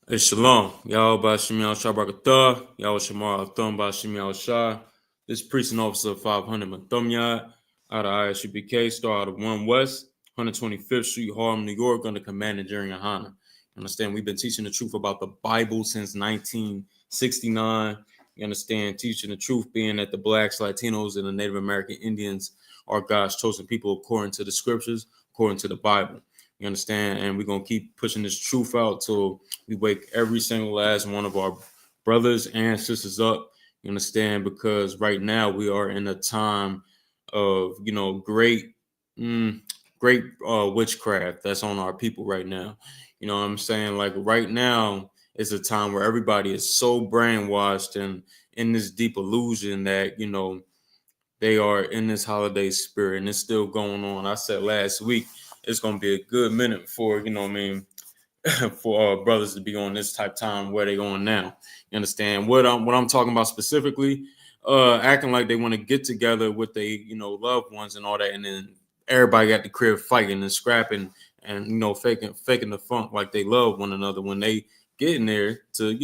Hey, Shalom. Y'all by Shemiel Shah Barakatah. Y'all Shamar Thumb by Shemiel Shah. This precinct officer 500 Mathumyad out of I.S.U.P.K. Star out of 1 West, 125th Street, Harlem, New York, under command and during YAHANNA. You understand? We've been teaching the truth about the Bible since 1969. You understand? Teaching the truth being that the blacks, Latinos, and the Native American Indians are God's chosen people according to the scriptures, according to the Bible. You understand? And we're going to keep pushing this truth out till we wake every single last one of our brothers and sisters up. You understand? Because right now we are in a time of, great witchcraft that's on our people right now. You know what I'm saying? Like right now is a time where everybody is so brainwashed and in this deep illusion that, they are in this holiday spirit and it's still going on. I said last week, it's going to be a good minute for, for brothers to be on this type time where they going now. You understand what I'm talking about specifically? Acting like they want to get together with their loved ones and all that, and then everybody got the crib fighting and scrapping and faking the funk like they love one another when they get in there to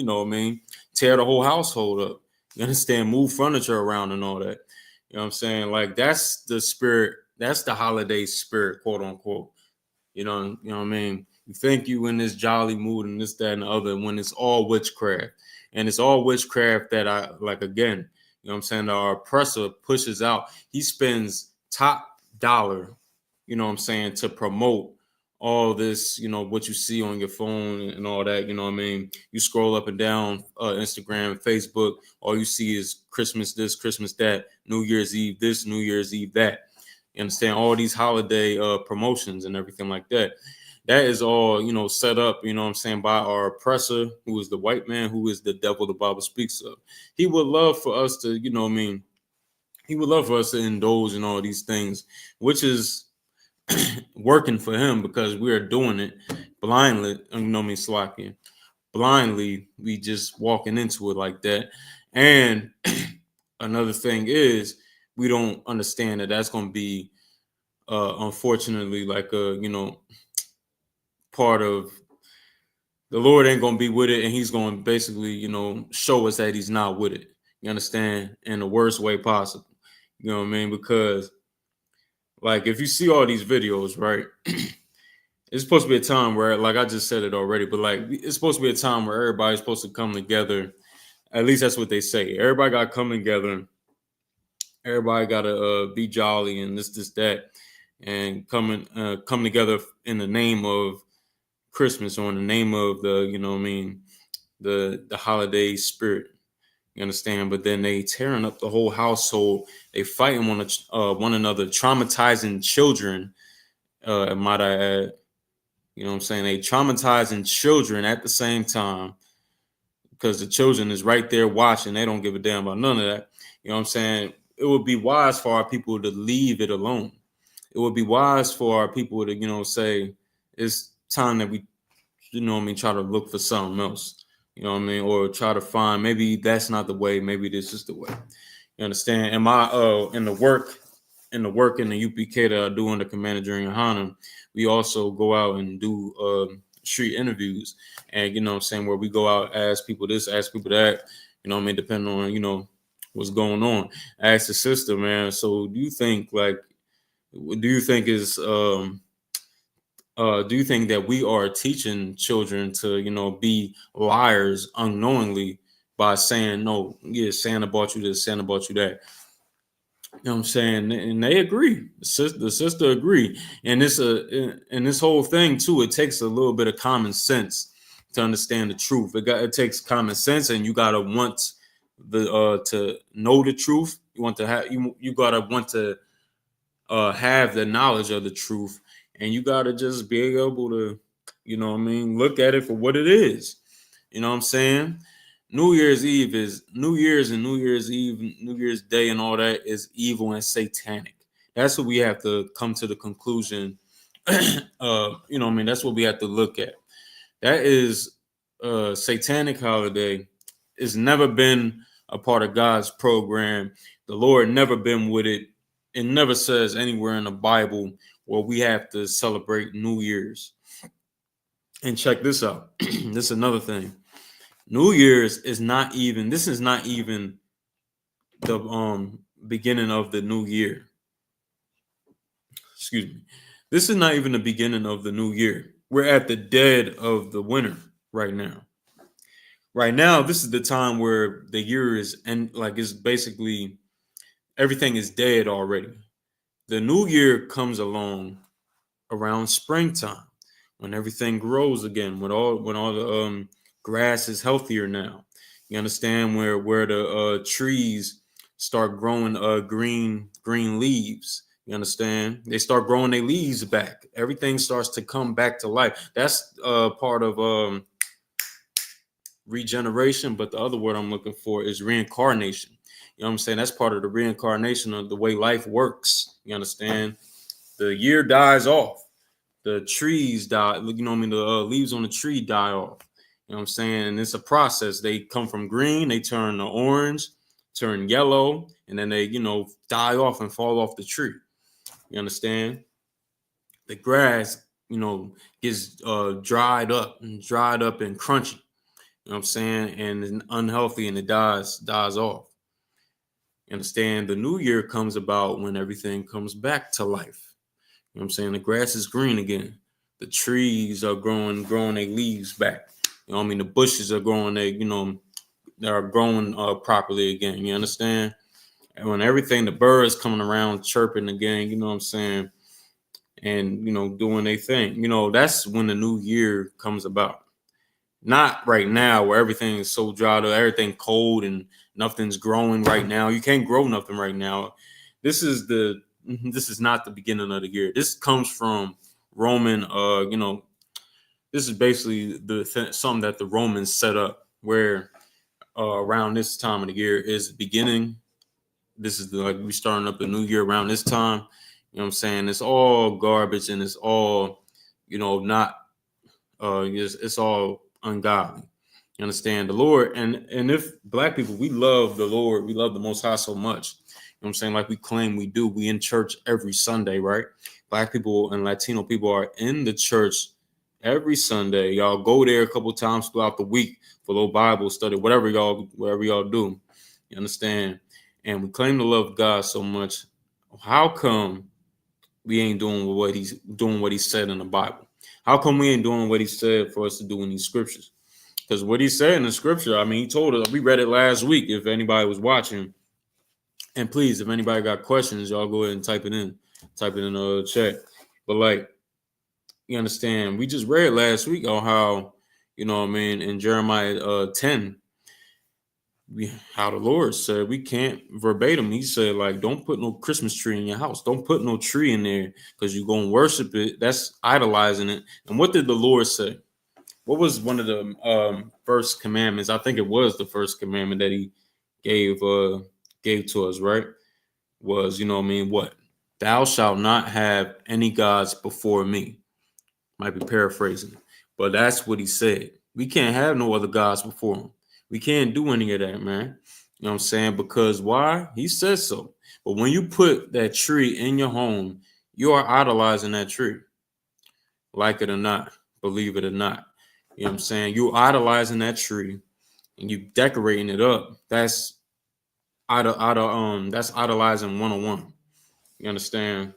tear the whole household up. You understand? Move furniture around and all that. You know what I'm saying? Like that's the spirit. That's the holiday spirit, quote unquote. You know what I mean? You think you in this jolly mood and this, that, and the other when it's all witchcraft. And it's all witchcraft that I like again, you know what I'm saying? Our oppressor pushes out. He spends top dollar, you know what I'm saying, to promote all this, what you see on your phone and all that, you know what I mean? You scroll up and down Instagram, Facebook, all you see is Christmas this, Christmas that, New Year's Eve this, New Year's Eve that. You understand all these holiday promotions and everything like that. That is all, set up, you know what I'm saying, by our oppressor, who is the white man, who is the devil the Bible speaks of. He would love for us to, he would love for us to indulge in all these things, which is working for him because we are doing it blindly, slacking. Blindly, we just walking into it like that. And another thing is, we don't understand that that's going to be unfortunately like a part of the Lord ain't gonna be with it, and He's gonna basically show us that He's not with it. You understand? In the worst way possible. You know what I mean? Because like if you see all these videos, right? It's supposed to be a time where, like I just said it already, but like it's supposed to be a time where everybody's supposed to come together. At least that's what they say. Everybody got to come together. Everybody got to be jolly and this, that, and come together in the name of Christmas or in the name of the, the holiday spirit. You understand? But then they tearing up the whole household. They fighting one another, traumatizing children. Might I add? You know what I'm saying? They traumatizing children at the same time because the children is right there watching. They don't give a damn about none of that. You know what I'm saying? It would be wise for our people to leave it alone. It would be wise for our people to, say it's time that we, try to look for something else. You know what I mean? Or try to find maybe that's not the way, maybe this is the way. You understand? And my in the work in the UPK that I do under command during YAHANNA, we also go out and do street interviews, and what I'm saying, where we go out, ask people this, ask people that, you know what I mean, depending on what's going on. Ask the sister, man. So do you think is do you think that we are teaching children to, be liars unknowingly by saying no, yeah, Santa bought you this, Santa bought you that? You know what I'm saying? And they agree. The sister agree. And this whole thing too, it takes a little bit of common sense to understand the truth. It takes common sense, and you gotta want the to know the truth. You want to have you gotta want to have the knowledge of the truth, and you gotta just be able to, look at it for what it is. You know what I'm saying? New Year's Eve is New Year's, and New Year's Eve, New Year's Day, and all that is evil and satanic. That's what we have to come to the conclusion. That's what we have to look at. That is a satanic holiday. It's never been a part of God's program. The Lord never been with it. It never says anywhere in the Bible where we have to celebrate New Year's. And check this out. This is another thing. New Year's is not even. This is not even the beginning of the new year. Excuse me. This is not even the beginning of the new year. We're at the dead of the winter right now. Right now, this is the time where the year is, and like it's basically everything is dead already. The new year comes along around springtime when everything grows again, when all the grass is healthier now. You understand where the trees start growing green leaves. You understand? They start growing their leaves back. Everything starts to come back to life. That's part of regeneration, but the other word I'm looking for is reincarnation. You know what I'm saying? That's part of the reincarnation of the way life works. You understand? The year dies off. The trees die. You know what I mean? The leaves on the tree die off. You know what I'm saying? And it's a process. They come from green, they turn to orange, turn yellow, and then they, die off and fall off the tree. You understand? The grass, gets dried up and crunchy. You know what I'm saying? And it's unhealthy and it dies off. You understand? The new year comes about when everything comes back to life. You know what I'm saying? The grass is green again. The trees are growing their leaves back. You know what I mean? The bushes are growing they are growing properly again. You understand? And when everything, the birds coming around chirping again, you know what I'm saying? And, doing their thing. That's when the new year comes about. Not right now where everything is so dried up, everything cold and nothing's growing right now. You can't grow nothing right now. This is not the beginning of the year. This comes from Roman, this is basically something that the Romans set up where around this time of the year is beginning. This is like we starting up the new year around this time. You know what I'm saying? It's all garbage and it's all, not it's all ungodly. You understand? The Lord, and if black people, we love the Lord, we love the Most High so much. You know what I'm saying? Like we claim we do. We in church every Sunday, right? Black people and Latino people are in the church every Sunday. Y'all go there a couple times throughout the week for a little Bible study, whatever y'all do. You understand? And we claim to love God so much. How come we ain't doing what he said in the Bible? How come we ain't doing what he said for us to do in these scriptures? Because what he said in the scripture, I mean, he told us, we read it last week, if anybody was watching. And please, if anybody got questions, y'all go ahead and type it in the chat. But like, you understand, we just read last week on how, in Jeremiah 10, how the Lord said we can't verbatim. He said, like, don't put no Christmas tree in your house. Don't put no tree in there because you're going to worship it. That's idolizing it. And what did the Lord say? What was one of the first commandments? I think it was the first commandment that he gave to us, right? Was, what? Thou shalt not have any gods before me. Might be paraphrasing, but that's what he said. We can't have no other gods before him. We can't do any of that, man. You know what I'm saying? Because why? He says so. But when you put that tree in your home, you are idolizing that tree. Like it or not, believe it or not. You know what I'm saying? You idolizing that tree and you decorating it up. That's that's idolizing 101. You understand?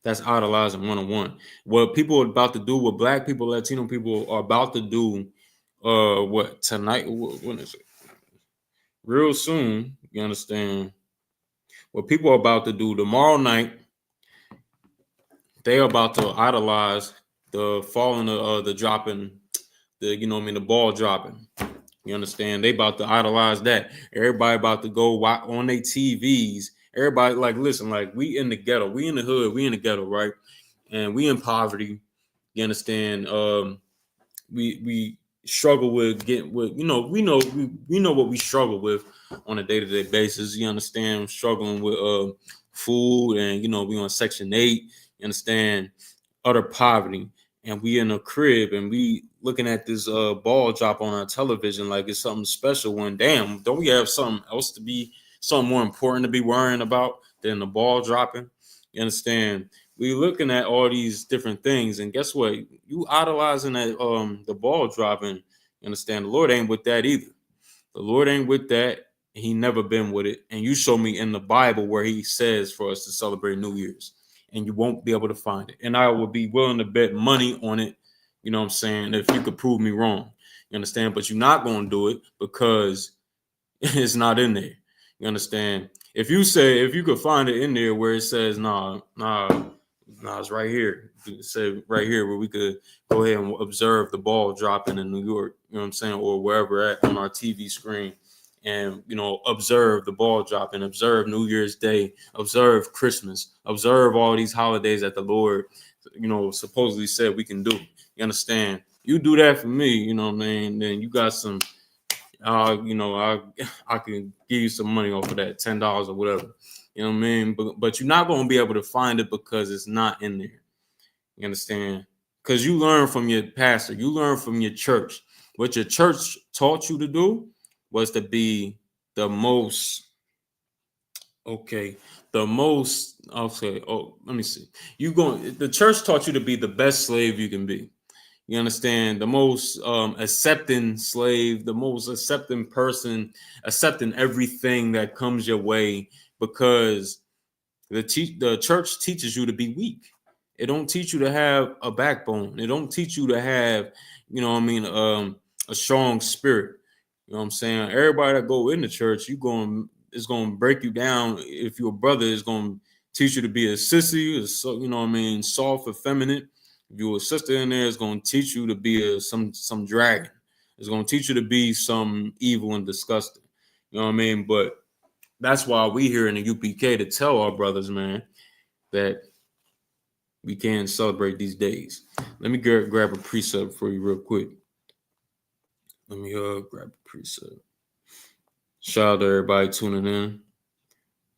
That's idolizing 101. What people are about to do, what black people, Latino people are about to do, what tonight? When is it? Real soon. You understand? What people are about to do tomorrow night? They are about to idolize the falling of the dropping, the ball dropping. You understand? They about to idolize that. Everybody about to go on their TVs. Everybody like, listen, like we in the ghetto, we in the hood, we in the ghetto, right? And we in poverty. You understand? We struggle with getting with, we know what we struggle with on a day-to-day basis. You understand? Struggling with food, and we on Section 8. You understand? Utter poverty. And we in a crib and we looking at this ball drop on our television like it's something special. When damn, don't we have something else to be, something more important to be worrying about than the ball dropping? You understand? we looking at all these different things, and guess what? You idolizing that the ball dropping. You understand? The Lord ain't with that either. The Lord ain't with that. He never been with it. And you show me in the Bible where he says for us to celebrate New Year's, and you won't be able to find it. And I would be willing to bet money on it, you know what I'm saying, if you could prove me wrong. You understand? But you're not going to do it because it's not in there. You understand? If you could find it in there where it says, it's right here. It said right here where we could go ahead and observe the ball dropping in New York, you know what I'm saying, or wherever at on our TV screen, and observe the ball dropping, observe New Year's Day, observe Christmas, observe all these holidays that the Lord, supposedly said we can do. You understand? You do that for me, you know what I mean? Then you got some I can give you some money off of that, $10 or whatever. You know what I mean? But you're not gonna be able to find it because it's not in there. You understand? Because you learn from your pastor, you learn from your church. What your church taught you to do was to be the most I'll say, let me see. The church taught you to be the best slave you can be. You understand? The most accepting slave, the most accepting person, accepting everything that comes your way, because the church teaches you to be weak. It don't teach you to have a backbone. It don't teach you to have, a strong spirit. You know what I'm saying? Everybody that go in the church, it's going to break you down. If you're a brother, it's going to teach you to be a sissy, soft, effeminate. If you're a sister in there, it's going to teach you to be some dragon. It's going to teach you to be some evil and disgusting. You know what I mean? But that's why we here in the UPK to tell our brothers, man, that we can celebrate these days. Let me grab a precept for you real quick. Let me grab a precept. Shout out to everybody tuning in.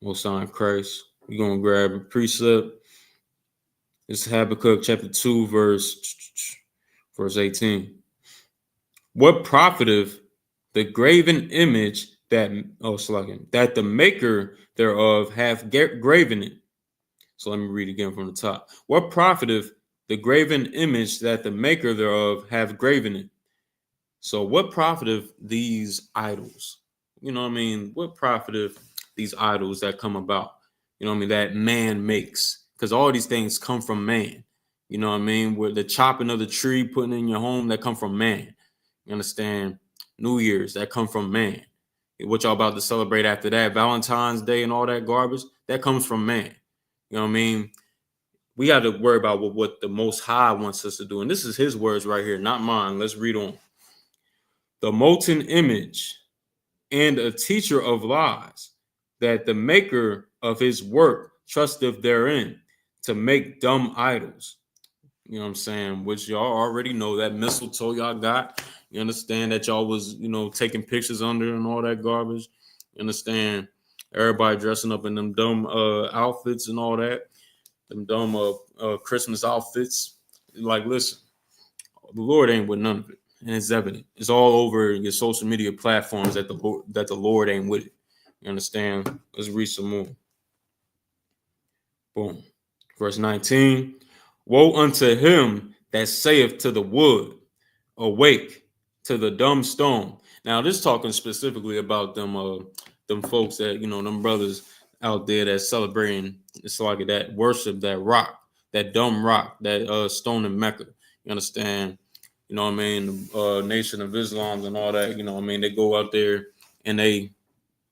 Most High Christ. We're going to grab a precept. It's Habakkuk chapter 2, verse 18. What profiteth the graven image that the maker thereof hath graven it? So let me read again from the top. What profiteth the graven image that the maker thereof hath graven it? So what profiteth these idols? You know what I mean? What profiteth these idols that come about? You know what I mean? That man makes. Because all these things come from man. You know what I mean? Where the chopping of the tree, putting in your home, that come from man. You understand? New Year's, that come from man. What y'all about to celebrate after that, Valentine's Day and all that garbage, that comes from man. You know what I mean? We got to worry about what the Most High wants us to do. And this is his words right here, not mine. Let's read on. The molten image and a teacher of lies, that the maker of his work trusteth therein, to make dumb idols. You know what I'm saying? Which y'all already know, that mistletoe y'all got. You understand that y'all was, taking pictures under and all that garbage. You understand? Everybody dressing up in them dumb outfits and all that. Them dumb Christmas outfits. Like, listen, the Lord ain't with none of it. And it's evident. It's all over your social media platforms that the Lord ain't with it. You understand? Let's read some more. Boom. Verse 19. Woe unto him that saith to the wood, awake, to the dumb stone. Now, this talking specifically about them folks that, them brothers out there that's celebrating, it's like that worship, that rock, that dumb rock, that stone in Mecca. You understand? You know what I mean? The Nation of Islam and all that, they go out there and they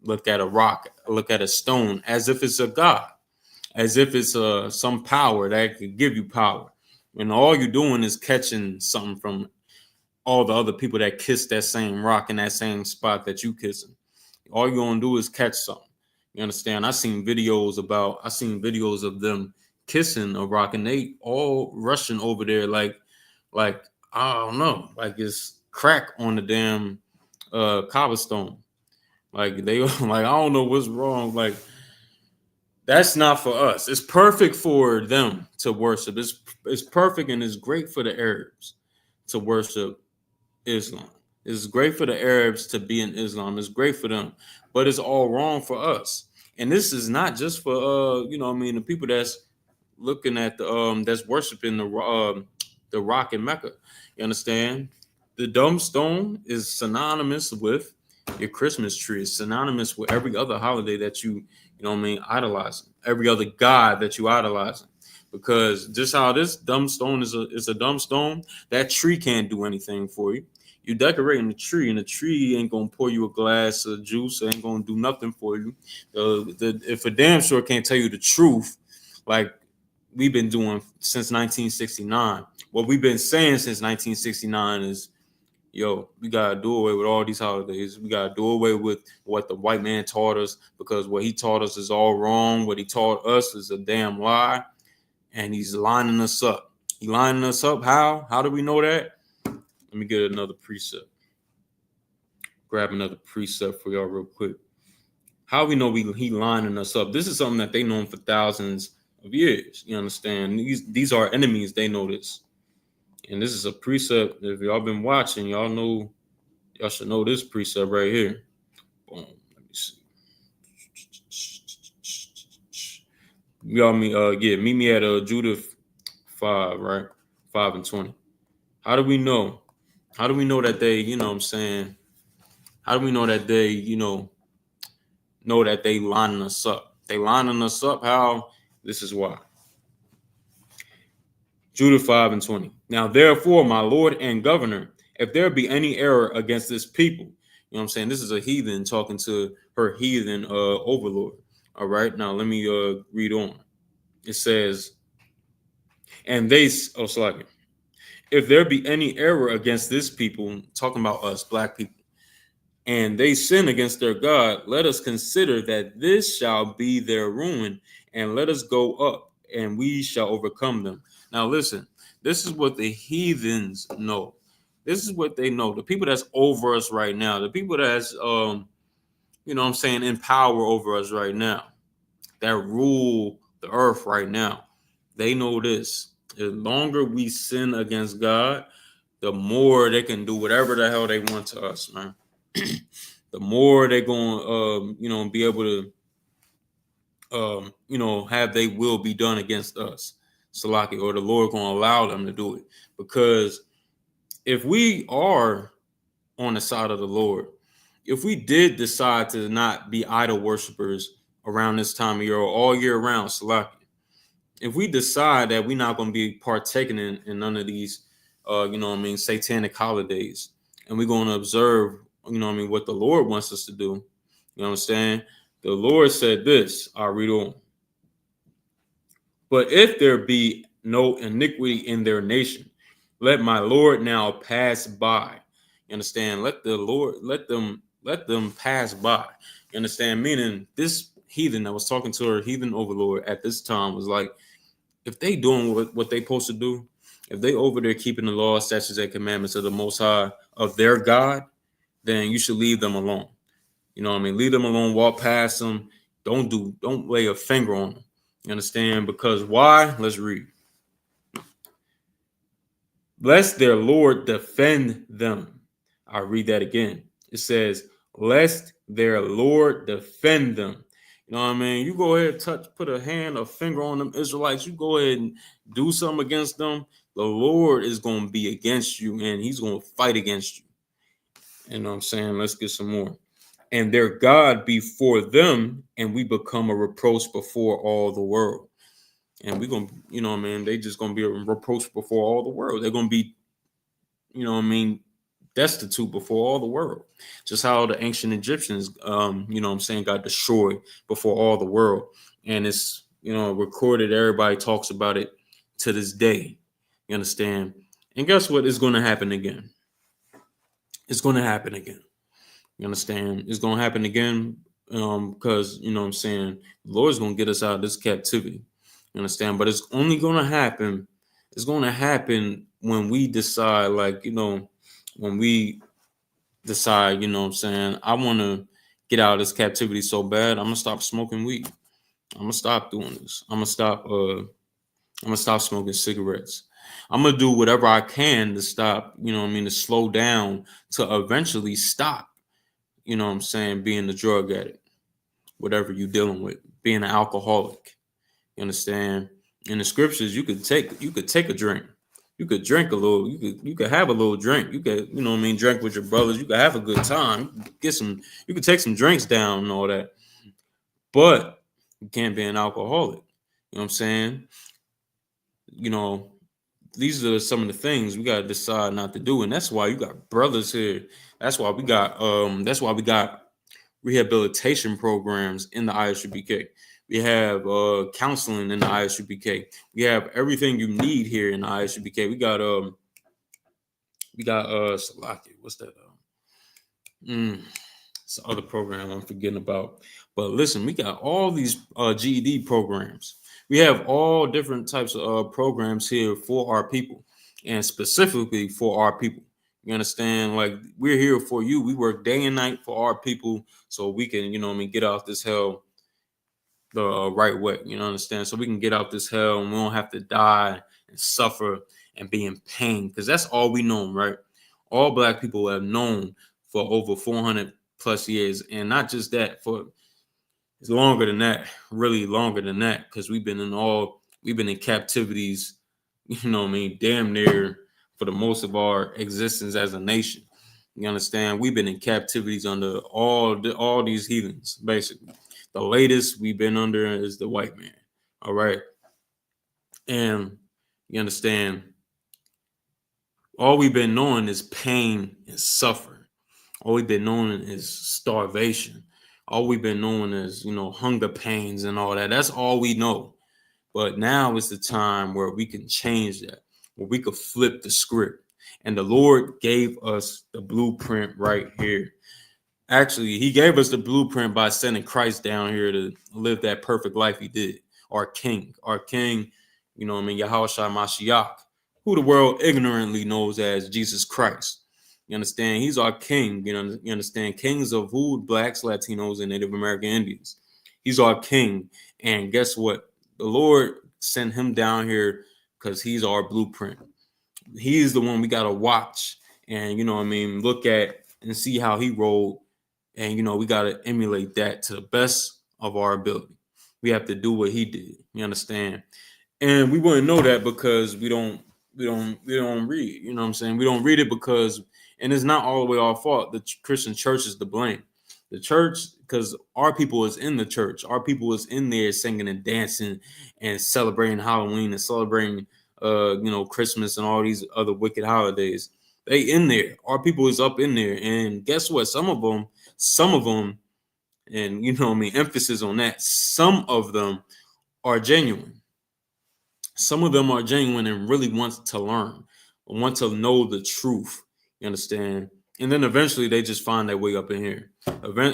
look at a rock, look at a stone as if it's a god, as if it's some power that could give you power. And all you're doing is catching something from all the other people that kiss that same rock in that same spot that you kissing. All you're gonna do is catch something. You understand? I seen videos of them kissing a rock, and they all rushing over there like I don't know, like it's crack on the damn cobblestone. Like they like I don't know what's wrong. Like that's not for us. It's perfect for them to worship. It's perfect and it's great for the Arabs to worship Islam. It's great for the Arabs to be in Islam. It's great for them, but it's all wrong for us. And this is not just for the people that's looking at the that's worshiping the rock in Mecca. You understand? The dumb stone is synonymous with your Christmas tree. It's synonymous with every other holiday that you know what I mean, idolizing. Every other god that you idolizing. Because just how this dumb stone is a dumb stone, that tree can't do anything for you. You decorating the tree, and the tree ain't gonna pour you a glass of juice. It ain't gonna do nothing for you. If a damn sure can't tell you the truth, like we've been doing since 1969. What we've been saying since 1969 is, yo, we gotta do away with all these holidays. We gotta do away with what the white man taught us, because what he taught us is all wrong. What he taught us is a damn lie, and he's lining us up. He lining us up. How? How do we know that? Let me get another precept. Grab another precept for y'all real quick. How we know he lining us up? This is something that they known for thousands of years. You understand? These are enemies. They know this, and this is a precept. If y'all been watching, y'all know. Y'all should know this precept right here. Boom. Let me see. Y'all meet me at Judith 5, right? 5 and 20. How do we know? How do we know that they, you know what I'm saying? How do we know that they, know that they lining us up? They lining us up. How? This is why. Judah 5 and 20. Now, therefore, my Lord and governor, if there be any error against this people, you know what I'm saying? This is a heathen talking to her heathen overlord. All right. Now, let me read on. It says, and they, oh, sorry. If there be any error against this people, talking about us, black people, and they sin against their God, let us consider that this shall be their ruin, and let us go up, and we shall overcome them. Now, listen, this is what the heathens know. This is what they know. The people that's over us right now, the people that's, you know what I'm saying, in power over us right now, that rule the earth right now, they know this. The longer we sin against God, the more they can do whatever the hell they want to us, man. The more they're going to, be able to, have they will be done against us, Salaki, or the Lord going to allow them to do it. Because if we are on the side of the Lord, if we did decide to not be idol worshipers around this time of year or all year round, Salaki, if we decide that we're not going to be partaking in none of these, satanic holidays, and we're going to observe, what the Lord wants us to do, you know what I'm saying? The Lord said this, I'll read on. But if there be no iniquity in their nation, let my Lord now pass by. You understand? Let the Lord, let them pass by. You understand? Meaning this heathen that was talking to her heathen overlord at this time was like, if they doing what they supposed to do, if they over there keeping the law, statutes, and commandments of the Most High, of their God, then you should leave them alone. You know what I mean? Leave them alone, walk past them. Don't lay a finger on them. You understand? Because why? Let's read. Lest their Lord defend them. I'll read that again. It says, lest their Lord defend them. You know what I mean? You go ahead, put a hand, a finger on them Israelites. You go ahead and do something against them. The Lord is going to be against you, and he's going to fight against you. You know what I'm saying? Let's get some more. And their God before them, and we become a reproach before all the world. And we're going to, they just going to be a reproach before all the world. They're going to be, destitute before all the world. Just how the ancient Egyptians, got destroyed before all the world. And it's, recorded. Everybody talks about it to this day. You understand? And guess what? It's going to happen again. It's going to happen again. You understand? It's going to happen again because, the Lord's going to get us out of this captivity. You understand? But it's only going to happen. It's going to happen when we decide, when we decide, I want to get out of this captivity so bad, I'm going to stop smoking weed. I'm going to stop doing this. I'm going to stop smoking cigarettes. I'm going to do whatever I can to stop, to slow down, to eventually stop, being a drug addict, whatever you're dealing with, being an alcoholic. You understand? In the scriptures, you could take a drink. You could drink a little. You could have a little drink. You could, you know what I mean, drink with your brothers. You could have a good time. You could take some drinks down and all that. But you can't be an alcoholic. You know what I'm saying? You know, these are some of the things we gotta decide not to do. And that's why you got brothers here. That's why we got rehabilitation programs in the ISUPK. We have counseling in the ISUPK. We have everything you need here in the ISUPK. We got Salaki. What's that? It's the other program I'm forgetting about. But listen, we got all these GED programs. We have all different types of programs here for our people, and specifically for our people. You understand? Like, we're here for you. We work day and night for our people, so we can, you know what I mean, get out this hell the right way. You know, understand? So we can get out this hell and we don't have to die and suffer and be in pain, because that's all we know, right? All Black people have known for over 400 plus years, and not just that, for it's longer than that, really longer than that, because we've been in captivities, you know what I mean, damn near for the most of our existence as a nation. You understand? We've been in captivities under all these heathens, basically. The latest we've been under is the white man. All right. And you understand, all we've been knowing is pain and suffering. All we've been knowing is starvation. All we've been knowing is, you know, hunger pains and all that. That's all we know. But now is the time where we can change that, where we could flip the script. And the Lord gave us the blueprint right here. Actually, he gave us the blueprint by sending Christ down here to live that perfect life he did. Our king, you know what I mean, Yahushua Mashiach, who the world ignorantly knows as Jesus Christ. You understand? He's our king. You understand? Kings of who? Blacks, Latinos, and Native American Indians. He's our king. And guess what? The Lord sent him down here because he's our blueprint. He's the one we got to watch and, you know what I mean, look at and see how he rolled. And, you know, we got to emulate that to the best of our ability. We have to do what he did. You understand? And we wouldn't know that because we don't read. You know what I'm saying? We don't read it because, and it's not all the way our fault. The Christian church is to blame. The church, because our people is in the church. Our people is in there singing and dancing and celebrating Halloween and celebrating, you know, Christmas and all these other wicked holidays. They in there. Our people is up in there. And guess what? Some of them, and you know what I mean, emphasis on that, some of them are genuine. Some of them are genuine and really want to learn, want to know the truth. You understand? And then eventually they just find their way up in here.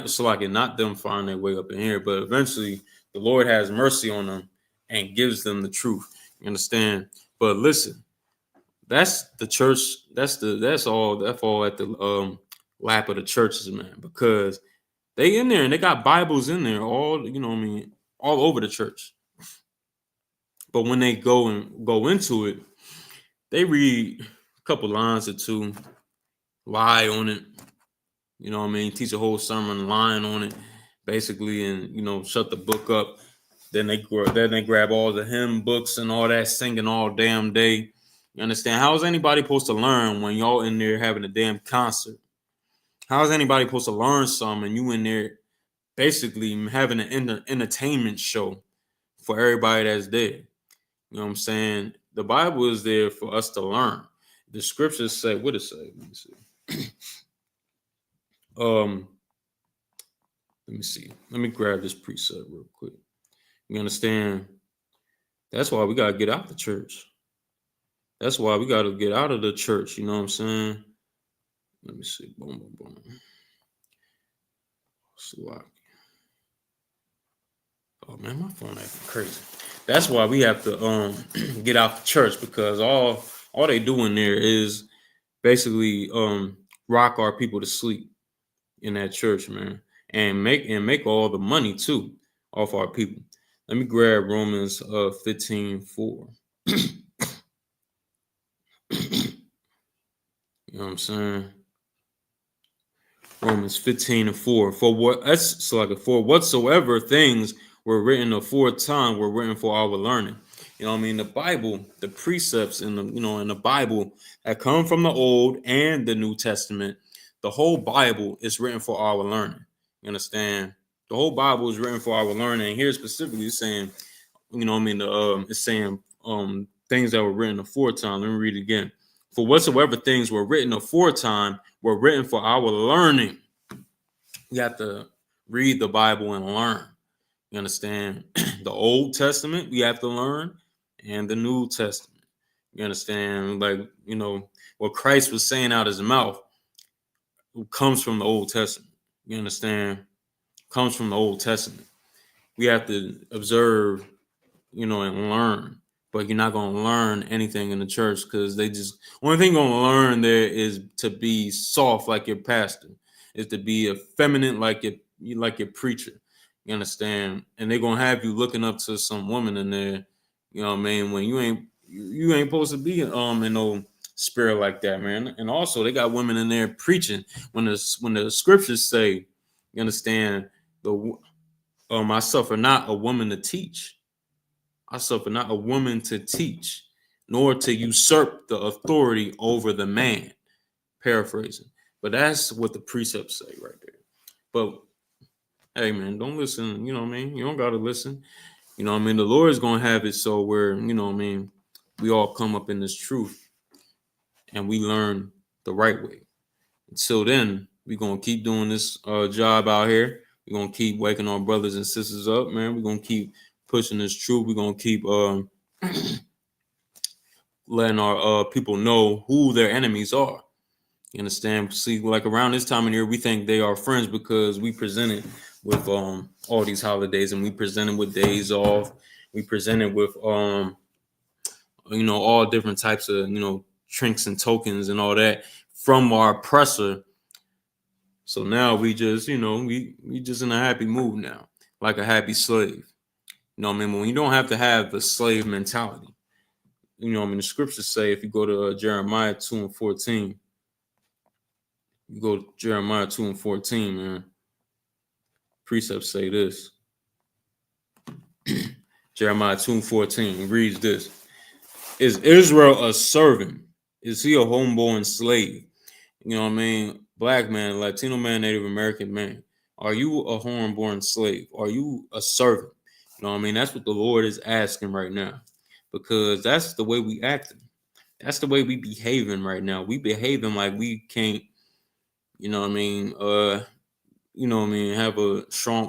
So like, not them find their way up in here, but eventually the Lord has mercy on them and gives them the truth. You understand? But listen, that's the church. That's all at the lap of the churches, man, because they in there and they got Bibles in there, all, you know what I mean, all over the church. But when they go into it, they read a couple lines or two, lie on it, you know what I mean, teach a whole sermon lying on it, basically, and, you know, shut the book up. Then they grab all the hymn books and all that, singing all damn day. You understand? How is anybody supposed to learn when y'all in there having a damn concert? How is anybody supposed to learn something and you in there basically having an entertainment show for everybody that's there? You know what I'm saying? The Bible is there for us to learn. The scriptures say, what it say? Let me see. Let me see. Let me grab this precept real quick. You understand? That's why we gotta get out the church. That's why we gotta get out of the church. You know what I'm saying? Let me see. Boom, boom, boom. Slack. Oh man, my phone acting crazy. That's why we have to get out the church, because all they do in there is basically rock our people to sleep in that church, man, and make all the money too off our people. Let me grab Romans 15:4. You know what I'm saying? Romans 15:4. For whatsoever things were written aforetime were written for our learning, You know what I mean? The Bible, the precepts in the, in the Bible that come from the Old and the New Testament, the whole Bible is written for our learning. You understand? The whole Bible is written for our learning. And here specifically it's saying, it's saying things that were written aforetime. Let me read it again. For whatsoever things were written aforetime were written for our learning. You have to read the Bible and learn. You understand? The Old Testament, we have to learn, and the New Testament. You understand? Like, what Christ was saying out his mouth comes from the Old Testament. You understand? Comes from the Old Testament. We have to observe, and learn. But you're not going to learn anything in the church because only thing you're going to learn there is to be soft like your pastor, is to be effeminate like your preacher. You understand? And they're going to have you looking up to some woman in there, you know what I mean, when you ain't supposed to be in no spirit like that, man. And also they got women in there preaching when the scriptures say, you understand, I suffer not a woman to teach. I suffer not a woman to teach, nor to usurp the authority over the man. Paraphrasing. But that's what the precepts say right there. But hey, man, don't listen. You know what I mean? You don't got to listen. You know what I mean? The Lord is going to have it so where, you know what I mean, we all come up in this truth and we learn the right way. Until then, we're going to keep doing this job out here. We're going to keep waking our brothers and sisters up, man. We're going to keep pushing this truth. We're going to keep letting our people know who their enemies are. You understand? See, like around this time of year, we think they are friends because we presented with all these holidays, and we presented with days off. We presented with all different types of trinks and tokens and all that from our oppressor. So now we just we just in a happy mood now, like a happy slave. You know what I mean? When you don't have to have the slave mentality. You know what I mean? The scriptures say, if you go to Jeremiah 2:14. You go to Jeremiah 2:14, man. Precepts say this. Jeremiah 2:14 reads this. Is Israel a servant? Is he a homeborn slave? You know what I mean? Black man, Latino man, Native American man. Are you a homeborn slave? Are you a servant? You know what I mean? That's what the Lord is asking right now. Because that's the way we acting. That's the way we behaving right now. We behaving like we can't, you know what I mean,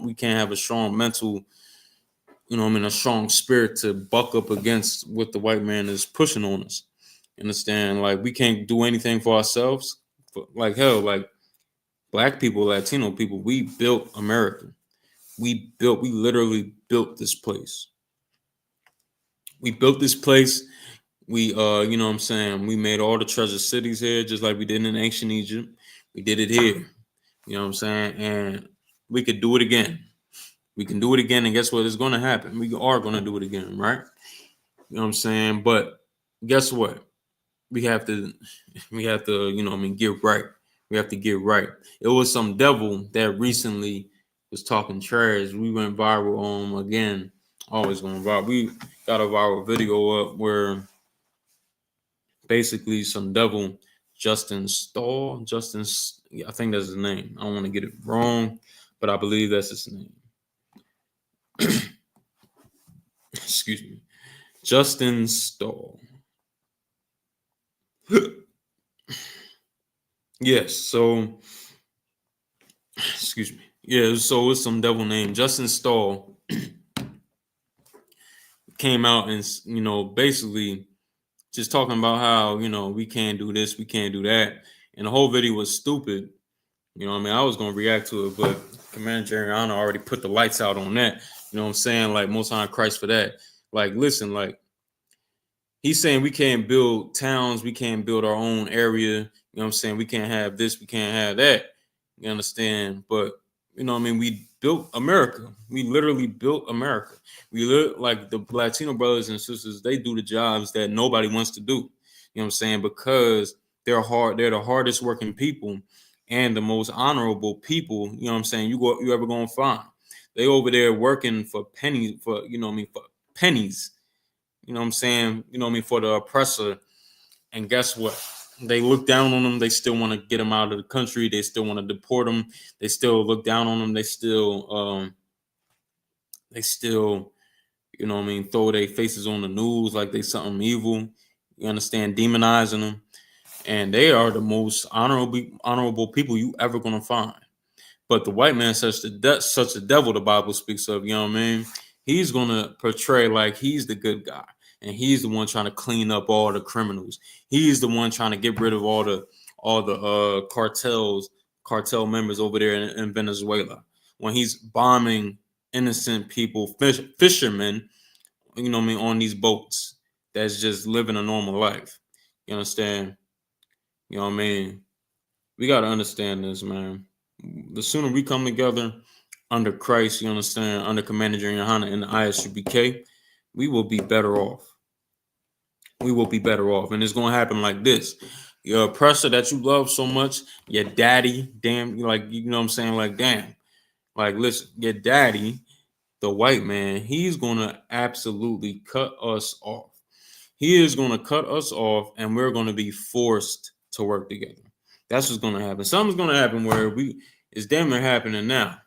we can't have a strong mental, a strong spirit to buck up against what the white man is pushing on us. Understand? Like, we can't do anything for ourselves. Like, hell, like Black people, Latino people, we built America. We literally built this place. We built this place. We, we made all the treasure cities here, just like we did in ancient Egypt. We did it here. You know what I'm saying? And we could do it again. We can do it again, and guess what? It's going to happen. We are going to do it again, right? You know what I'm saying? But guess what? We have to, get right. We have to get right. It was some devil that recently was talking trash. We went viral on again. Always going viral. We got a viral video up where basically some devil, Justin Stahl, I think that's his name. I don't want to get it wrong, but I believe that's his name. Excuse me. Justin Stahl. Yes, so excuse me. Yeah, so it's some devil named Justin Stahl came out and basically just talking about how we can't do this, we can't do that, and the whole video was stupid. You know what I mean? I was gonna react to it, but Commander Jeriana already put the lights out on that. You know what I'm saying? Like, most high Christ for that. Like, listen, like, he's saying we can't build towns, we can't build our own area. You know what I'm saying? We can't have this, we can't have that. You understand? But you know what I mean? We built America. We literally built America. Like the Latino brothers and sisters, they do the jobs that nobody wants to do. You know what I'm saying? Because they're the hardest working people and the most honorable people, you know what I'm saying, you ever gonna find. They over there working for pennies, for pennies. you know what I'm saying, you know what I mean, for the oppressor. And guess what? They look down on them. They still want to get them out of the country. They still want to deport them. They still look down on them. They still, you know what I mean, throw their faces on the news like they something evil. You understand? Demonizing them. And they are the most honorable people you ever gonna find. But the white man, such a devil, the Bible speaks of. You know what I mean? He's gonna portray like he's the good guy, and he's the one trying to clean up all the criminals. He's the one trying to get rid of all the cartel members over there in Venezuela. When he's bombing innocent people, fishermen, you know what I mean, on these boats that's just living a normal life. You understand? You know what I mean? We got to understand this, man. The sooner we come together under Christ, you understand, under Commander YAHANNA and the I.S.U.P.K, we will be better off. We will be better off. And it's going to happen like this. Your oppressor that you love so much, your daddy, damn, like, you know what I'm saying? Like, damn. Like, listen, your daddy, the white man, he's going to absolutely cut us off. He is going to cut us off, and we're going to be forced to work together. That's what's going to happen. Something's going to happen where it's damn near happening now.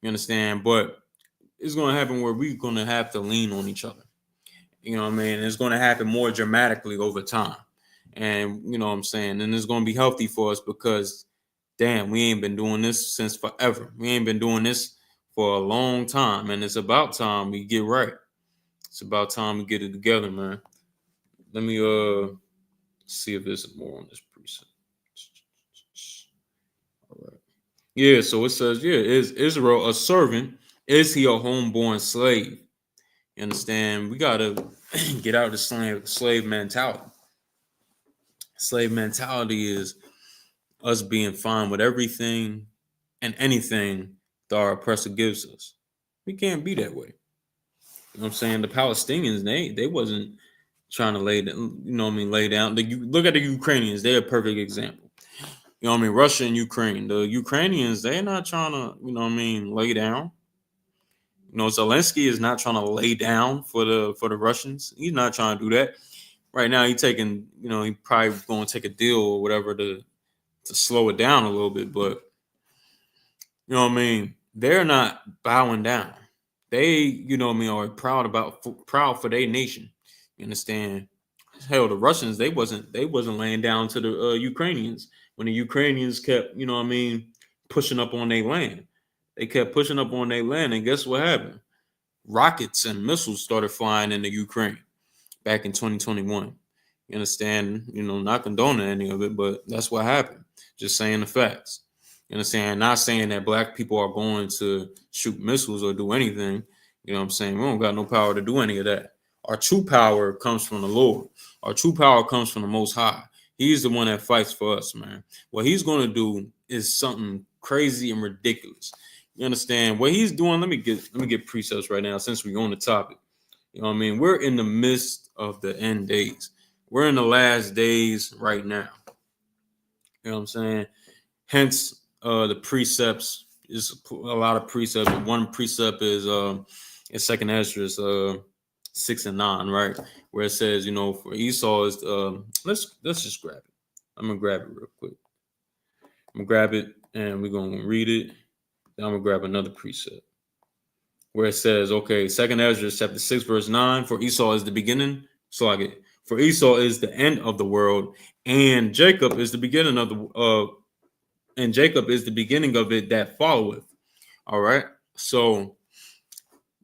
You understand? But it's going to happen where we're going to have to lean on each other. You know what I mean? It's going to happen more dramatically over time. And you know what I'm saying? And it's going to be healthy for us because, damn, we ain't been doing this since forever. We ain't been doing this for a long time. And it's about time we get right. It's about time we get it together, man. Let me see if there's more on this preset. All right. Yeah, so it says, yeah, is Israel a servant? Is he a homeborn slave? You understand? We gotta get out of the slave mentality. Slave mentality is us being fine with everything and anything that our oppressor gives us. We can't be that way. You know what I'm saying? The Palestinians, they wasn't trying to lay down, you know what I mean, lay down. Look at the Ukrainians, they're a perfect example. You know what I mean? Russia and Ukraine. The Ukrainians, they're not trying to, you know what I mean, lay down. You know, Zelensky is not trying to lay down for the Russians. He's not trying to do that. Right now, he's taking, you know, he probably going to take a deal or whatever to slow it down a little bit. But you know what I mean? They're not bowing down. They, you know what I mean, are proud for their nation. You understand? Hell, the Russians, they wasn't laying down to the Ukrainians when the Ukrainians kept, you know what I mean, pushing up on their land. They kept pushing up on their land, and guess what happened? Rockets and missiles started flying into Ukraine back in 2021. You understand? You know, not condoning any of it, but that's what happened. Just saying the facts. You understand? Not saying that black people are going to shoot missiles or do anything. You know what I'm saying? We don't got no power to do any of that. Our true power comes from the Lord. Our true power comes from the Most High. He's the one that fights for us, man. What he's going to do is something crazy and ridiculous. You understand? What he's doing, let me get precepts right now since we're on the topic. You know what I mean? We're in the midst of the end days. We're in the last days right now. You know what I'm saying? Hence, the precepts is a lot of precepts. One precept is in Second Ezra 6 and 9, right? Where it says, you know, for Esau is let's just grab it. I'm gonna grab it real quick. I'm gonna grab it and we're gonna read it. Then I'm gonna grab another precept where it says, okay, Second Ezra chapter 6, verse 9, for Esau is the beginning. So I get for Esau is the end of the world, and Jacob is the beginning of the and Jacob is the beginning of it that followeth. All right. So,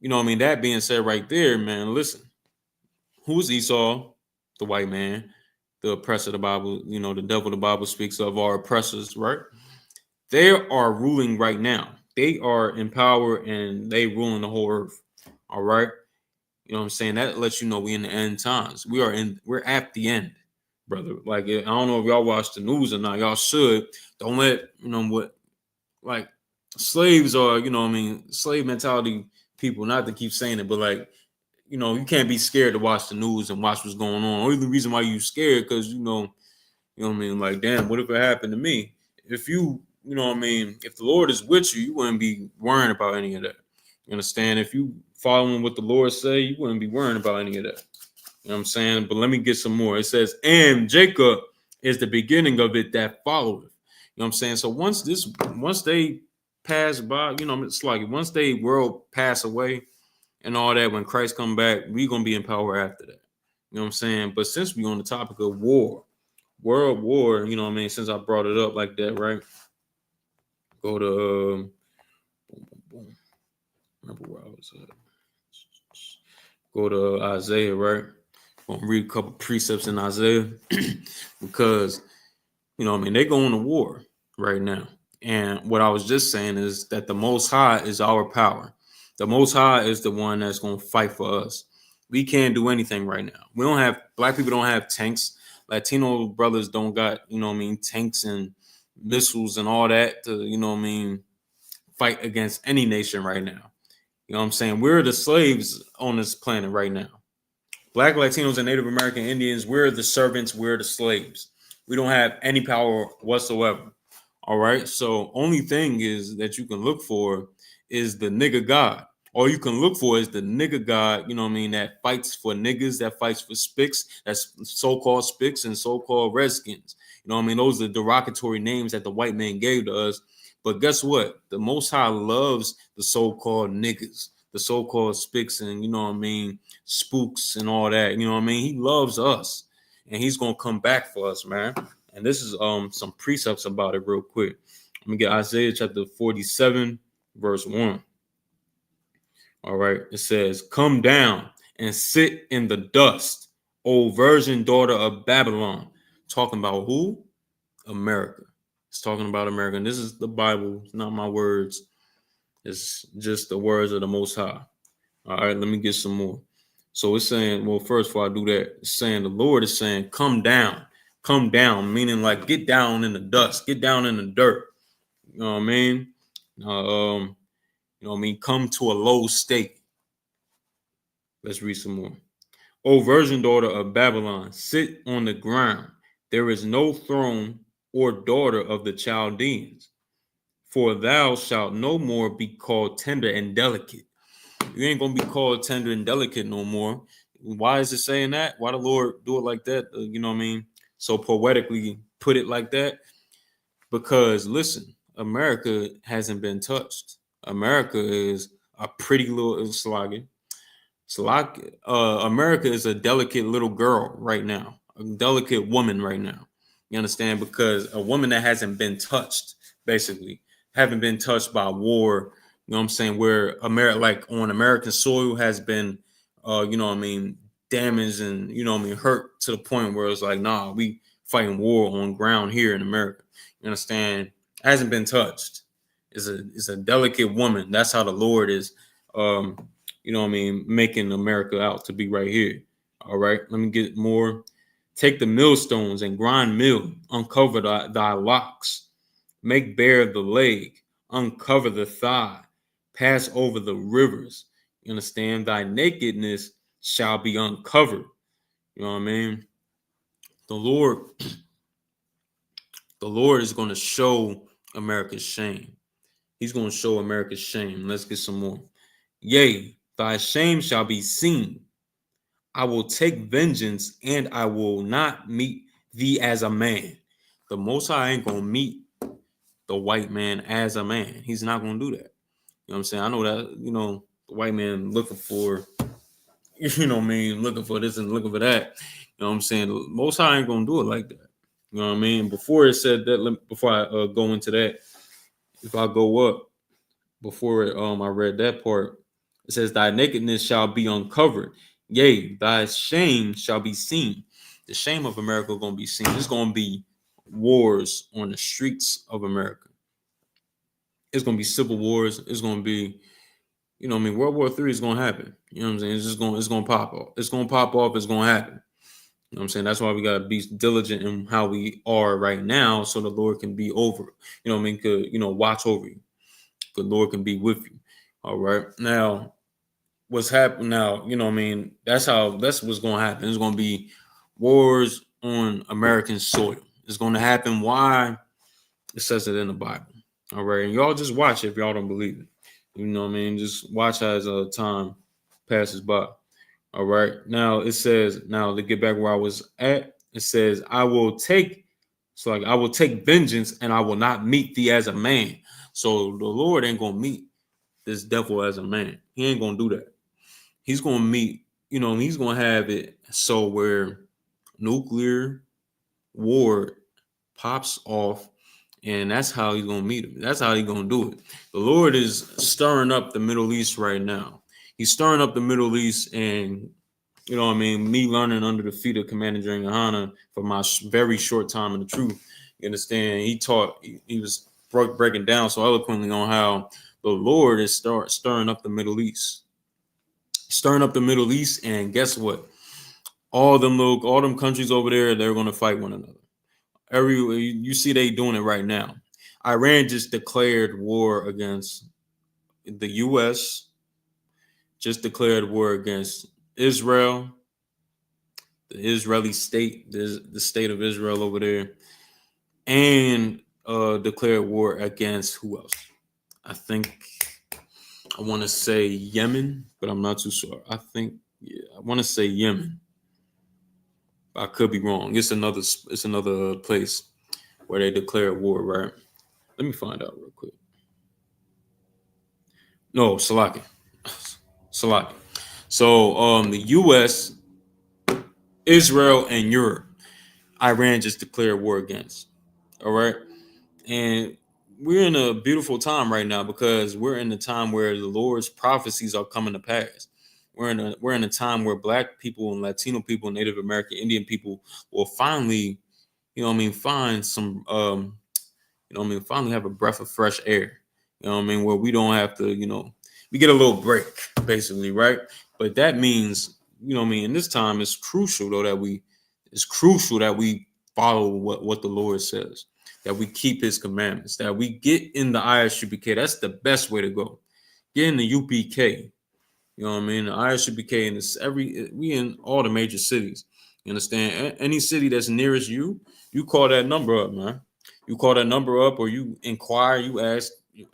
you know what I mean? That being said, right there, man, listen. Who's Esau? The white man, the oppressor the Bible, you know, the devil the Bible speaks of, our oppressors, right? They are ruling right now. They are in power and they ruling the whole earth. All right. You know what I'm saying? That lets you know we in the end times. We're at the end, brother. Like, I don't know if y'all watch the news or not. Y'all should. Don't let, you know what, like, slaves are, you know what I mean, slave mentality people, not to keep saying it, but like, you know, you can't be scared to watch the news and watch what's going on. Only the reason why you scared because you know what I mean, like, damn, what if it happened to me? If you know what I mean, if the Lord is with you, you wouldn't be worrying about any of that. You understand? If you following what the Lord say, you wouldn't be worrying about any of that. You know what I'm saying? But let me get some more. It says, and Jacob is the beginning of it that followeth. You know what I'm saying? So once they pass by, you know, it's like once they world pass away and all that, when Christ come back, we gonna be in power after that. You know what I'm saying? But since we on the topic of world war, you know what I mean? Since I brought it up like that, right? Go to boom, boom, boom. Remember where I was at. Go to Isaiah, right? I'm gonna read a couple precepts in Isaiah because you know what I mean, they going to war right now. And what I was just saying is that the Most High is our power. The Most High is the one that's going to fight for us. We can't do anything right now. We don't have, black people don't have tanks. Latino brothers don't got, you know what I mean, tanks and missiles and all that to, you know what I mean, fight against any nation right now. You know what I'm saying? We're the slaves on this planet right now. Black, Latinos, and Native American Indians, we're the servants, we're the slaves. We don't have any power whatsoever. All right. So only thing is that you can look for is the nigga God. All you can look for is the nigga God, you know what I mean, that fights for niggas, that fights for spics, that's so-called spics and so-called redskins. You know what I mean? Those are derogatory names that the white man gave to us. But guess what? The Most High loves the so-called niggas, the so-called spics, and you know what I mean, spooks and all that. You know what I mean? He loves us, and he's gonna come back for us, man. And this is some precepts about it real quick. Let me get Isaiah chapter 47, verse 1. All right. It says, come down and sit in the dust, O virgin daughter of Babylon. Talking about who? America. It's talking about America. And this is the Bible. It's not my words. It's just the words of the Most High. All right. Let me get some more. So it's saying, well, first, before I do that, it's saying the Lord is saying, come down, meaning like get down in the dust, get down in the dirt. You know what I mean? You know what I mean? Come to a low state. Let's read some more. O virgin daughter of Babylon, sit on the ground. There is no throne or daughter of the Chaldeans, for thou shalt no more be called tender and delicate. You ain't gonna be called tender and delicate no more. Why is it saying that? Why the Lord do it like that? You know what I mean? So poetically put it like that. Because listen, America hasn't been touched. America is a pretty little slogging. America is a delicate little girl right now, a delicate woman right now. You understand? Because a woman that hasn't been touched, basically, haven't been touched by war. You know what I'm saying? Where America, like on American soil, has been, you know what I mean, damaged and you know what I mean, hurt to the point where it's like, nah, we fighting war on ground here in America. You understand? Hasn't been touched. Is a delicate woman. That's how the Lord is. You know what I mean, making America out to be right here. All right, let me get more. Take the millstones and grind mill, uncover thy locks, make bare the leg, uncover the thigh, pass over the rivers. You understand? Thy nakedness shall be uncovered. You know what I mean? The Lord, the Lord is going to show America's shame. He's going to show America's shame. Let's get some more. Yea, thy shame shall be seen. I will take vengeance and I will not meet thee as a man. The Most High ain't going to meet the white man as a man. He's not going to do that. You know what I'm saying? I know that, you know, the white man looking for, you know what I mean, looking for this and looking for that. You know what I'm saying? The Most High ain't going to do it like that. You know what I mean? Before it said that, before I go into that, if I go up, before I read that part, it says, thy nakedness shall be uncovered. Yea, thy shame shall be seen. The shame of America going to be seen. There's going to be wars on the streets of America. It's going to be civil wars. It's going to be, you know what I mean, World War III is going to happen. You know what I'm saying? It's going to pop off. It's going to pop off. It's going to happen. You know what I'm saying? That's why we got to be diligent in how we are right now so the Lord can be over. You know what I mean? Could, you know, watch over you. The Lord can be with you. All right. Now, what's happening now, you know what I mean? That's what's going to happen. It's going to be wars on American soil. It's going to happen. Why? It says it in the Bible. All right. And y'all just watch it if y'all don't believe it. You know what I mean? Just watch as time passes by. All right. Now it says, now to get back where I was at, it says, I will take, so like I will take vengeance and I will not meet thee as a man. So the Lord ain't gonna meet this devil as a man. He ain't gonna do that. He's gonna meet, he's gonna have it so where nuclear war pops off, and that's how he's gonna meet him. That's how he's gonna do it. The Lord is stirring up the Middle East right now. He's stirring up the Middle East, and me learning under the feet of Commander during YAHANNA for my very short time in the truth. You understand? He taught. He was breaking down so eloquently on how the Lord is stirring up the Middle East, stirring up the Middle East, and guess what? All them countries over there, they're gonna fight one another. You see they doing it right now. Iran just declared war against the U.S. Just declared war against Israel, the Israeli state, the state of Israel over there, and declared war against who else? I think I want to say Yemen, but I'm not too sure. I want to say Yemen. I could be wrong. It's another place where they declare war, right? Let me find out real quick. No, Salaki. Salaki. So the US, Israel, and Europe, Iran just declared war against. All right. And we're in a beautiful time right now because we're in the time where the Lord's prophecies are coming to pass. We're in a time where Black people and Latino people, Native American, Indian people will finally, find some finally have a breath of fresh air. Where we don't have to, we get a little break, basically, right? But that means, in this time it's crucial though it's crucial that we follow what the Lord says, that we keep his commandments, that we get in the I.S.U.P.K. That's the best way to go. Get in the UPK. The I.S.U.P.K. and it's we in all the major cities. You understand? Any city that's nearest you, you call that number up, man. You call that number up, or you inquire, you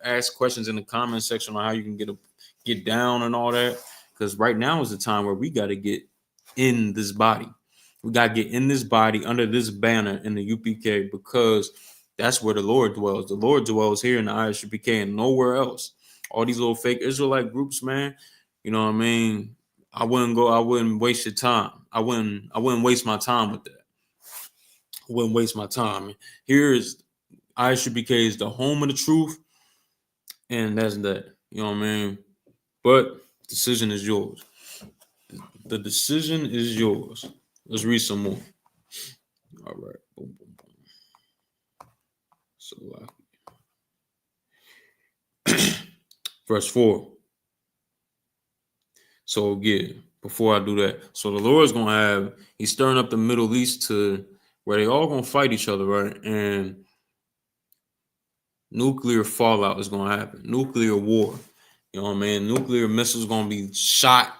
ask questions in the comment section on how you can get down and all that. Because right now is the time where we got to get in this body. We got to get in this body under this banner in the UPK, because that's where the Lord dwells. The Lord dwells here in the I.S.U.P.K. and nowhere else. All these little fake Israelite groups, man. You know what I mean? I wouldn't waste your time. I wouldn't waste my time with that. I wouldn't waste my time. Here is I.S.U.P.K. is the home of the truth, and that's that. You know what I mean? But decision is yours. The decision is yours. Let's read some more. All right. Boom, boom, boom. So, verse 4. So, again, before I do that, so the Lord's going to he's stirring up the Middle East to where they all going to fight each other, right? And nuclear fallout is going to happen. Nuclear war. You know what I mean? Nuclear missiles going to be shot,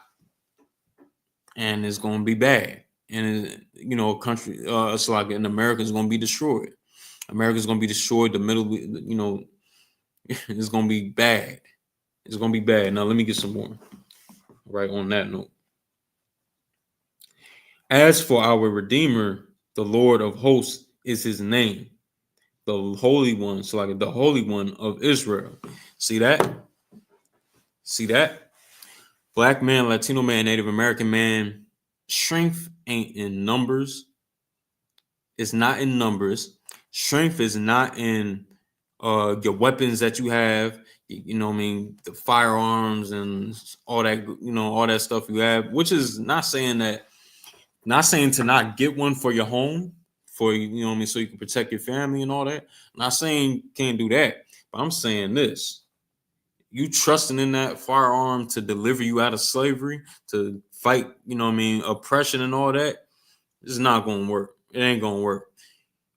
and it's going to be bad. And, a country, it's like in America is going to be destroyed. America's going to be destroyed. The middle, it's going to be bad. It's going to be bad. Now, let me get some more. Right on that note. As for our Redeemer, the Lord of hosts is his name. The Holy One, so like the Holy One of Israel. See that? See that? Black man, Latino man, Native American man, strength ain't in numbers. It's not in numbers. Strength is not in your weapons that you have, the firearms and all that, all that stuff you have, which is not saying to not get one for your home, for so you can protect your family and all that. I'm not saying you can't do that, but I'm saying this: you trusting in that firearm to deliver you out of slavery, to fight, oppression and all that, it's not gonna work. It ain't gonna work.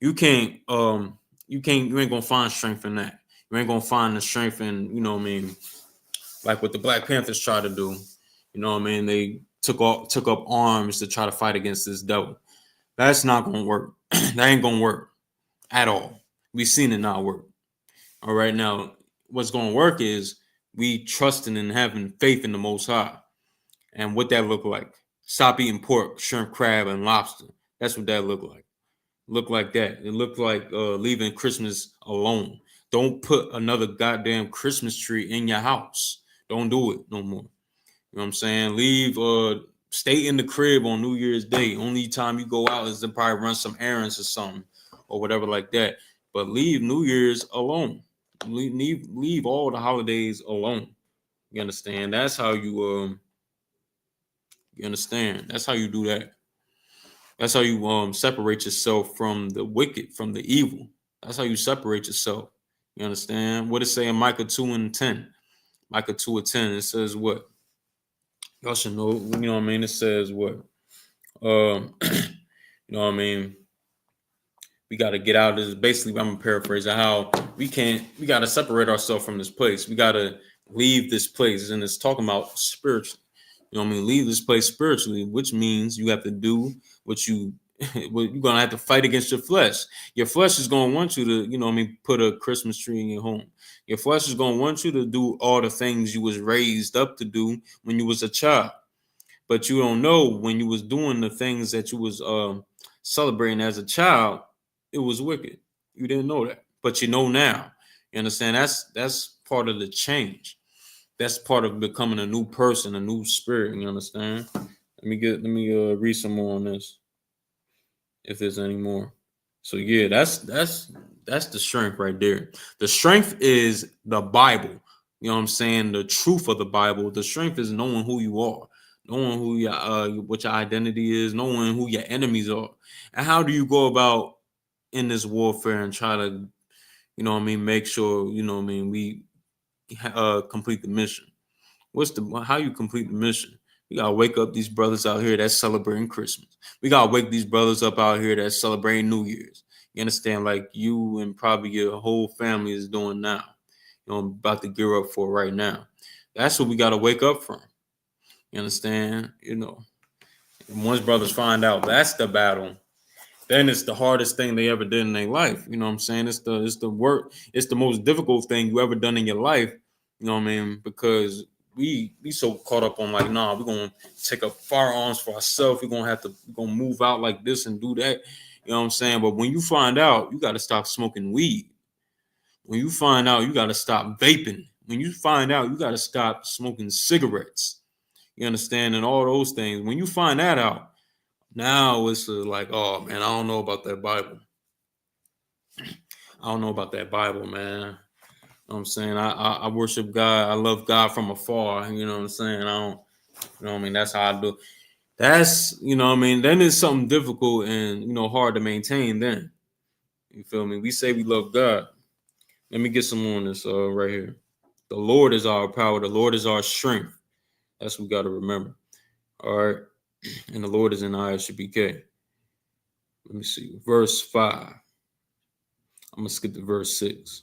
You ain't gonna find strength in that. You ain't gonna find the strength in, like what the Black Panthers try to do. They took up arms to try to fight against this devil. That's not gonna work. That ain't gonna work at all. We've seen it not work. All right, now what's gonna work is we trusting and having faith in the Most High. And what that look like? Stop eating pork, shrimp, crab, and lobster. That's what that looked like. Look like that. It looked like leaving Christmas alone. Don't put another goddamn Christmas tree in your house. Don't do it no more. You know what I'm saying? Leave stay in the crib on New Year's Day. Only time you go out is to probably run some errands or something or whatever like that. But leave New Year's alone. Leave all the holidays alone. You understand? That's how you understand. That's how you do that. That's how you separate yourself from the wicked, from the evil. That's how you separate yourself. You understand? What it say in Micah 2:10? Micah 2:10, it says what? Y'all should know, you know what I mean? It says what? You know what I mean? We got to get out of this. Basically, I'm paraphrasing how we got to separate ourselves from this place. We got to leave this place. And it's talking about spiritually. You know what I mean? Leave this place spiritually, which means you have to do what you're gonna have to fight against your flesh. Your flesh is gonna want you to, you know what I mean, put a Christmas tree in your home. Your flesh is gonna want you to do all the things you was raised up to do when you was a child. But you don't know when you was doing the things that you was celebrating as a child, it was wicked. You didn't know that, but you know now. You understand? That's part of the change. That's part of becoming a new person, a new spirit. You understand? Let me read some more on this, if there's any more. So yeah, that's the strength right there. The strength is the Bible. You know what I'm saying? The truth of the Bible. The strength is knowing who you are, knowing who your what your identity is, knowing who your enemies are, and how do you go about in this warfare and try to, you know what I mean, make sure, you know what I mean, we complete the mission. How you complete the mission? We gotta wake up these brothers out here that's celebrating Christmas. We gotta wake these brothers up out here that's celebrating New Year's. You understand? Like you and probably your whole family is doing now. You know, I'm about to gear up for right now. That's what we gotta wake up from. You understand? You know, and once brothers find out that's the battle, then it's the hardest thing they ever did in their life. You know what I'm saying? It's the work. It's the most difficult thing you ever done in your life. You know what I mean? Because we so caught up on like, nah, we're gonna take up firearms for ourselves. We're gonna move out like this and do that. You know what I'm saying? But when you find out, you got to stop smoking weed. When you find out, you got to stop vaping. When you find out, you got to stop smoking cigarettes. You understand? And all those things. When you find that out, now it's like, oh man, I don't know about that Bible. I don't know about that Bible, man. You know what I'm saying? I worship God. I love God from afar. You know what I'm saying? I don't, you know what I mean? That's how I do. That's, you know what I mean? Then it's something difficult and, you know, hard to maintain then. You feel me? We say we love God. Let me get some more on this right here. The Lord is our power. The Lord is our strength. That's what we got to remember. All right. And the Lord is in I.S.U.P.K. Let me see. Verse 5. I'm going to skip to verse 6.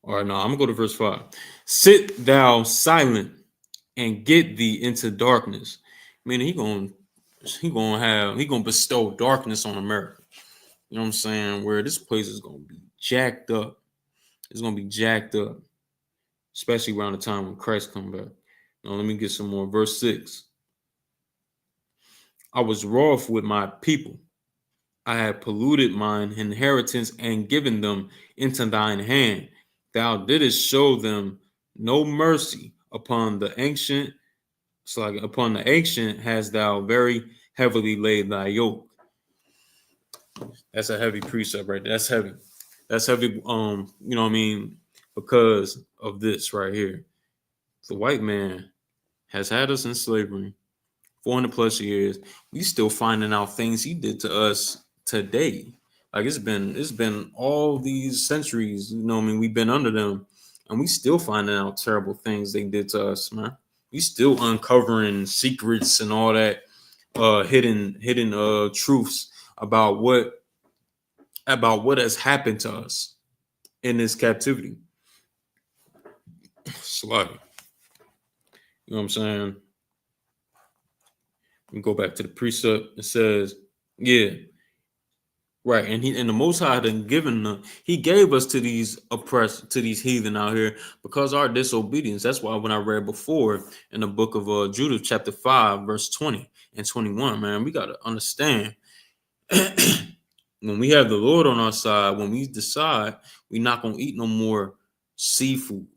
All right, no, I'm going to go to verse 5. Sit thou silent and get thee into darkness. Meaning he gonna bestow darkness on America. You know what I'm saying? Where this place is gonna be jacked up. It's gonna be jacked up, especially around the time when Christ come back. Now let me get some more. Verse 6. I was wroth with my people. I had polluted mine inheritance and given them into thine hand. Thou didst show them no mercy upon the ancient. So like upon the ancient has thou very heavily laid thy yoke. That's a heavy precept right there. That's heavy. That's heavy. You know what I mean? Because of this right here. The white man has had us in slavery 400 plus years. We still finding out things he did to us today. Like it's been all these centuries, you know what I mean? We've been under them and we still finding out terrible things they did to us, man. We still uncovering secrets and all that hidden truths about what has happened to us in this captivity. Slug. You know what I'm saying? We go back to the precept. It says, yeah, Right, and the Most High done he gave us to these oppressed, to these heathen out here because our disobedience. That's why when I read before in the book of Judah, chapter 5, verse 20 and 21, man, we gotta understand when we have the Lord on our side, when we decide we're not gonna eat no more seafood,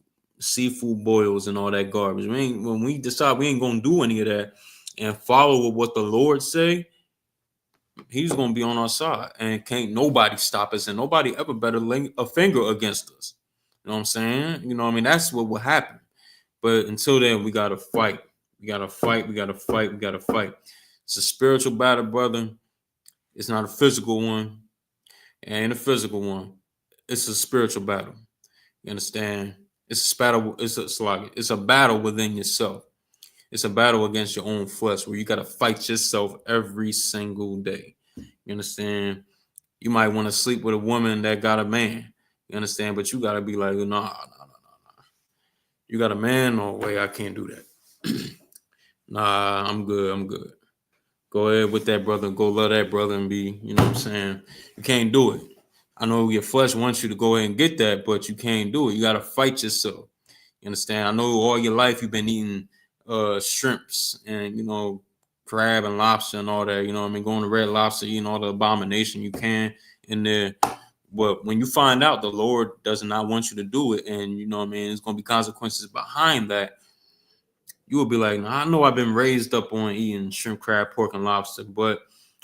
seafood boils and all that garbage. When we decide we ain't gonna do any of that and follow what the Lord say, he's gonna be on our side, and can't nobody stop us, and nobody ever better lay a finger against us. You know what I'm saying? You know what I mean? That's what will happen. But until then, we gotta fight. We gotta fight. We gotta fight. We gotta fight. It's a spiritual battle, brother. It's not a physical one. It ain't a physical one. It's a spiritual battle. You understand? It's a battle. It's a battle within yourself. It's a battle against your own flesh where you gotta fight yourself every single day. You understand? You might want to sleep with a woman that got a man. You understand? But you gotta be like, nah. You got a man? No way, I can't do that. Nah, I'm good. I'm good. Go ahead with that brother. Go love that brother and be, you know what I'm saying? You can't do it. I know your flesh wants you to go ahead and get that, but you can't do it. You gotta fight yourself. You understand? I know all your life you've been eating shrimps and crab and lobster and all that. You know what I mean? Going to Red Lobster, eating all the abomination you can in there. But when you find out the Lord does not want you to do it, and you know what I mean, there's gonna be consequences behind that, you will be like, nah, I know I've been raised up on eating shrimp, crab, pork, and lobster, but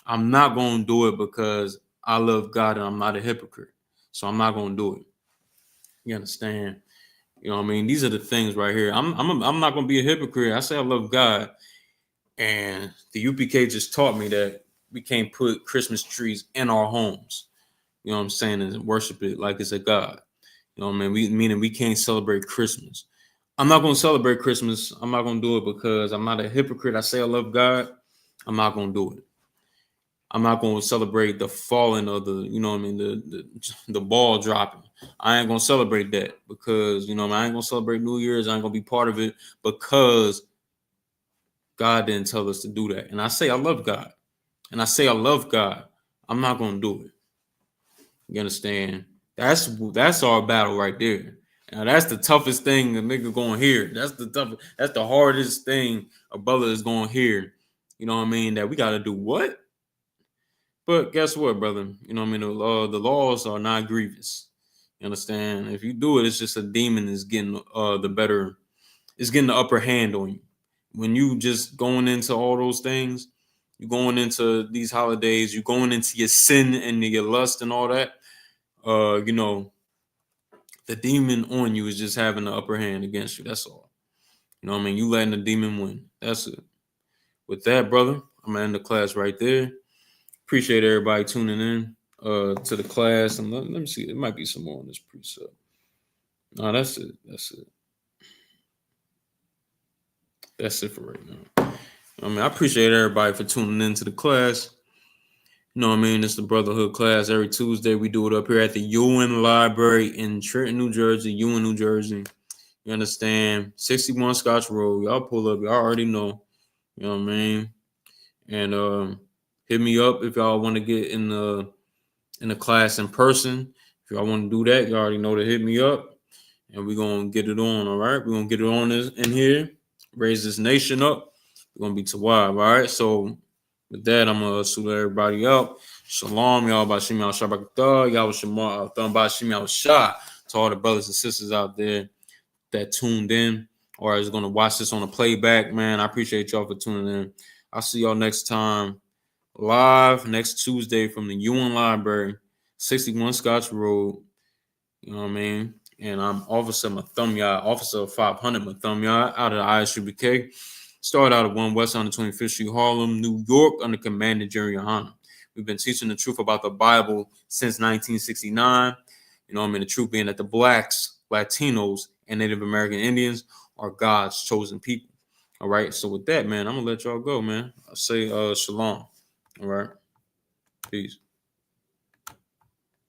I'm not gonna do it because I love God and I'm not a hypocrite. So I'm not gonna do it. You understand? You know what I mean? These are the things right here. I'm not gonna be a hypocrite. I say I love God, and the UPK just taught me that we can't put Christmas trees in our homes. You know what I'm saying? And worship it like it's a God. You know what I mean? Meaning we can't celebrate Christmas. I'm not going to celebrate Christmas. I'm not going to do it because I'm not a hypocrite. I say I love God. I'm not going to do it. I'm not going to celebrate the falling of the, you know what I mean, the ball dropping. I ain't going to celebrate that because, you know, I ain't going to celebrate New Year's. I ain't going to be part of it because God didn't tell us to do that. And I say I love God. And I say I love God. I'm not going to do it. You understand? That's our battle right there. Now that's the toughest thing a nigga gonna hear. That's the hardest thing a brother is gonna hear. You know what I mean? That we gotta do what? But guess what, brother? You know what I mean? The laws are not grievous. You understand? If you do it, it's just a demon is getting it's getting the upper hand on you. When you just going into all those things, you going into these holidays, you going into your sin and your lust and all that. You know, the demon on you is just having the upper hand against you. That's all. You know what I mean? You letting the demon win. That's it. With that, brother, I'm gonna end the class right there. Appreciate everybody tuning in to the class. And let me see. There might be some more on this precept. No, that's it. That's it. That's it for right now. I mean, I appreciate everybody for tuning into the class. You know what I mean? It's the Brotherhood class every Tuesday. We do it up here at the UN Library in Trenton, New Jersey, UN, New Jersey. You understand? 61 Scotch Road. Y'all pull up. Y'all already know. You know what I mean? And hit me up if y'all want to get in the class in person. If y'all want to do that, you already know to hit me up. And we're gonna get it on, all right? We're gonna get it on this in here, raise this nation up. We're gonna be Tawab, all right? So with that, I'm gonna salute everybody out. Shalom, y'all Bashim al Shabakata, y'all Shema Bashim al Shah to all the brothers and sisters out there that tuned in or is gonna watch this on a playback, man. I appreciate y'all for tuning in. I'll see y'all next time live next Tuesday from the UN Library, 61 Scotch Road. You know what I mean? And I'm Officer Mathumya, Officer 500 Mathumya out of the I.S.U.P.K. Started out at 1 West on the 25th Street, Harlem, New York, under Commander Jerry YAHANNA. We've been teaching the truth about the Bible since 1969. You know what I mean? The truth being that the blacks, Latinos, and Native American Indians are God's chosen people. All right. So with that, man, I'm gonna let y'all go, man. I say shalom. All right. Peace.